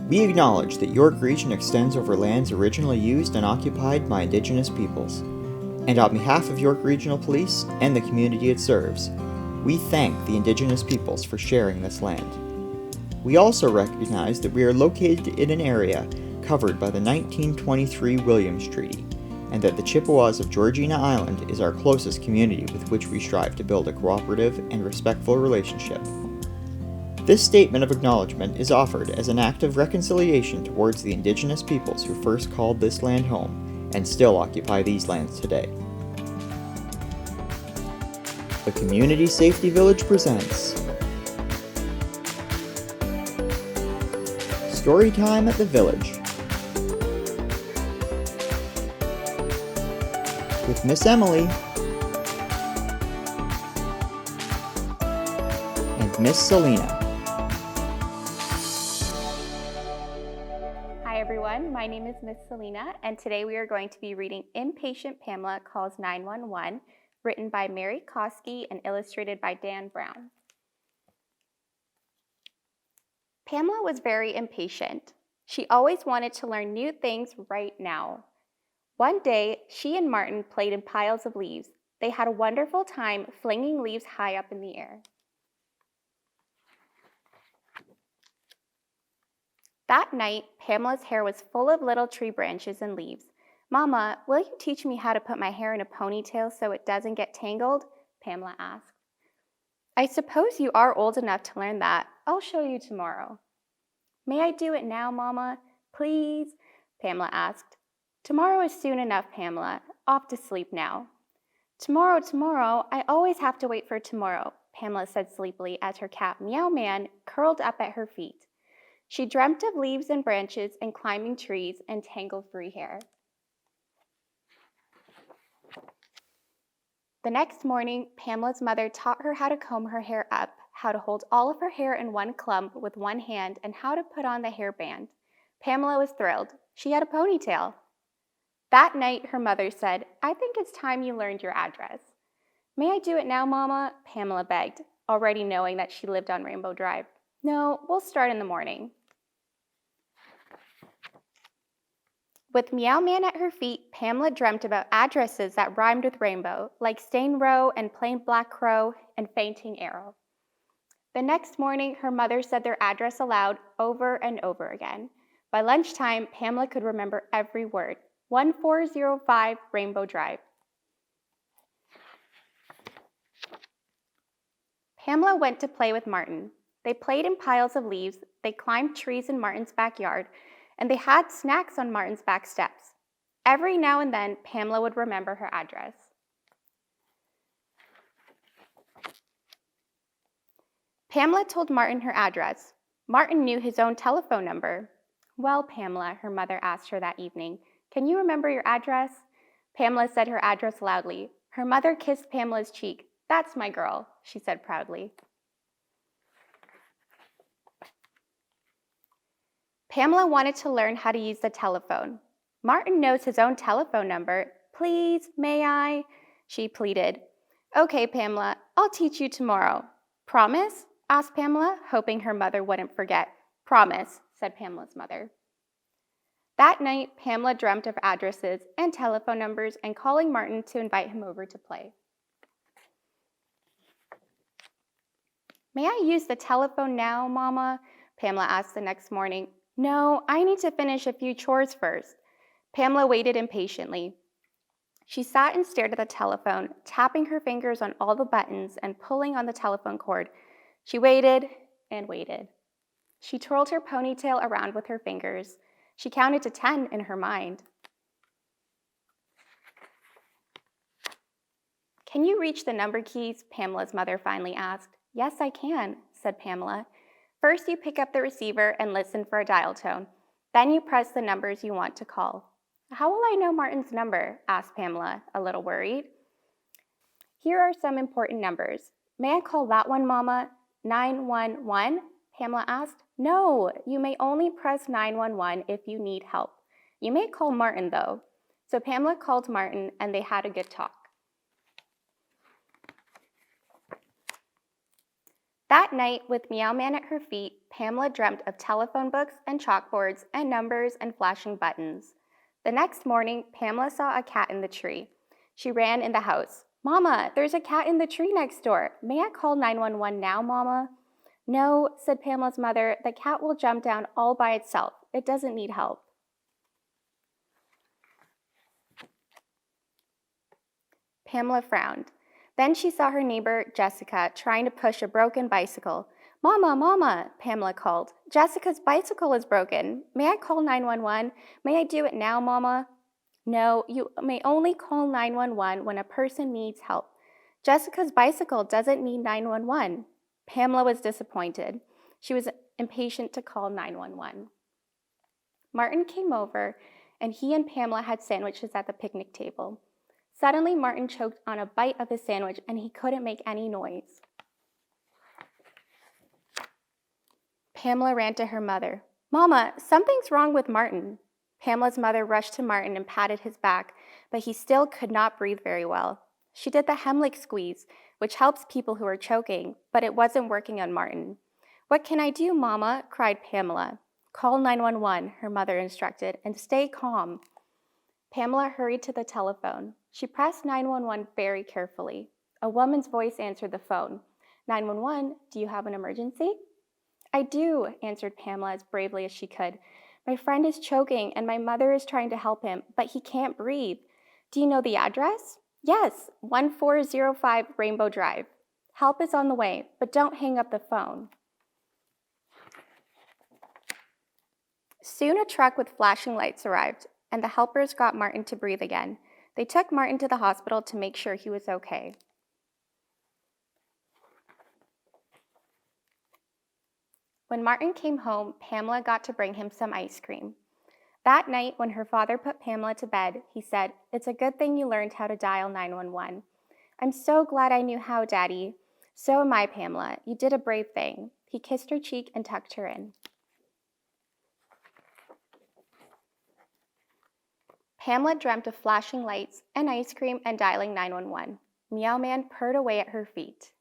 We acknowledge that York Region extends over lands originally used and occupied by Indigenous peoples. And on behalf of York Regional Police and the community it serves, we thank the Indigenous peoples for sharing this land. We also recognize that we are located in an area covered by the 1923 Williams Treaty, and that the Chippewas of Georgina Island is our closest community with which we strive to build a cooperative and respectful relationship. This statement of acknowledgement is offered as an act of reconciliation towards the Indigenous peoples who first called this land home and still occupy these lands today. The Community Safety Village presents Storytime at the Village with Miss Emily and Miss Selena. Hi everyone, my name is Miss Selena, and today we are going to be reading Impatient Pamela Calls 911, written by Mary Koski and illustrated by Dan Brown. Pamela was very impatient. She always wanted to learn new things right now. One day, she and Martin played in piles of leaves. They had a wonderful time flinging leaves high up in the air. That night, Pamela's hair was full of little tree branches and leaves. "Mama, will you teach me how to put my hair in a ponytail so it doesn't get tangled?" Pamela asked. "I suppose you are old enough to learn that. I'll show you tomorrow." "May I do it now, Mama? Please?" Pamela asked. "Tomorrow is soon enough, Pamela. Off to sleep now." Tomorrow, I always have to wait for tomorrow," Pamela said sleepily as her cat Meow Man curled up at her feet. She dreamt of leaves and branches and climbing trees and tangle-free hair. The next morning, Pamela's mother taught her how to comb her hair up, how to hold all of her hair in one clump with one hand, and how to put on the hairband. Pamela was thrilled. She had a ponytail. That night, her mother said, "I think it's time you learned your address." "May I do it now, Mama?" Pamela begged, already knowing that she lived on Rainbow Drive. "No, we'll start in the morning." With Meow Man at her feet, Pamela dreamt about addresses that rhymed with rainbow, like Stain Row and Plain Black Crow and Fainting Arrow. The next morning, her mother said their address aloud over and over again. By lunchtime, Pamela could remember every word. 1405 Rainbow Drive. Pamela went to play with Martin. They played in piles of leaves, they climbed trees in Martin's backyard, and they had snacks on Martin's back steps. Every now and then, Pamela would remember her address. Pamela told Martin her address. Martin knew his own telephone number. "Well, Pamela," her mother asked her that evening, "can you remember your address?" Pamela said her address loudly. Her mother kissed Pamela's cheek. "That's my girl," she said proudly. Pamela wanted to learn how to use the telephone. "Martin knows his own telephone number. Please, may I?" she pleaded. "Okay, Pamela, I'll teach you tomorrow." "Promise?" asked Pamela, hoping her mother wouldn't forget. "Promise," said Pamela's mother. That night, Pamela dreamt of addresses and telephone numbers and calling Martin to invite him over to play. "May I use the telephone now, Mama?" Pamela asked the next morning. "No, I need to finish a few chores first." Pamela waited impatiently. She sat and stared at the telephone, tapping her fingers on all the buttons and pulling on the telephone cord. She waited and waited. She twirled her ponytail around with her fingers. She counted to 10 in her mind. "Can you reach the number keys?" Pamela's mother finally asked. "Yes, I can," said Pamela. "First, you pick up the receiver and listen for a dial tone. Then you press the numbers you want to call." "How will I know Martin's number?" asked Pamela, a little worried. "Here are some important numbers. May I call that one, Mama?" 911? Pamela asked. "No, you may only press 911 if you need help. You may call Martin, though." So Pamela called Martin, and they had a good talk. That night, with Meow Man at her feet, Pamela dreamt of telephone books and chalkboards and numbers and flashing buttons. The next morning, Pamela saw a cat in the tree. She ran in the house. "Mama, there's a cat in the tree next door. May I call 911 now, Mama?" "No," said Pamela's mother. "The cat will jump down all by itself. It doesn't need help." Pamela frowned. Then she saw her neighbor, Jessica, trying to push a broken bicycle. "Mama, Mama," Pamela called. "Jessica's bicycle is broken. May I call 911? May I do it now, Mama?" "No, you may only call 911 when a person needs help. Jessica's bicycle doesn't need 911. Pamela was disappointed. She was impatient to call 911. Martin came over, and he and Pamela had sandwiches at the picnic table. Suddenly, Martin choked on a bite of his sandwich, and he couldn't make any noise. Pamela ran to her mother. "Mama, something's wrong with Martin." Pamela's mother rushed to Martin and patted his back, but he still could not breathe very well. She did the Heimlich squeeze, which helps people who are choking, but it wasn't working on Martin. "What can I do, Mama?" cried Pamela. "Call 911, her mother instructed, "and stay calm." Pamela hurried to the telephone. She pressed 911 very carefully. A woman's voice answered the phone. "911, do you have an emergency?" "I do," answered Pamela as bravely as she could. "My friend is choking and my mother is trying to help him, but he can't breathe. Do you know the address?" "Yes, 1405 Rainbow Drive. Help is on the way, but don't hang up the phone." Soon a truck with flashing lights arrived, and the helpers got Martin to breathe again. They took Martin to the hospital to make sure he was okay. When Martin came home, Pamela got to bring him some ice cream. That night, when her father put Pamela to bed, he said, "It's a good thing you learned how to dial 911. "I'm so glad I knew how, Daddy." "So am I, Pamela. You did a brave thing." He kissed her cheek and tucked her in. Pamela dreamt of flashing lights and ice cream and dialing 911. Meow Man purred away at her feet.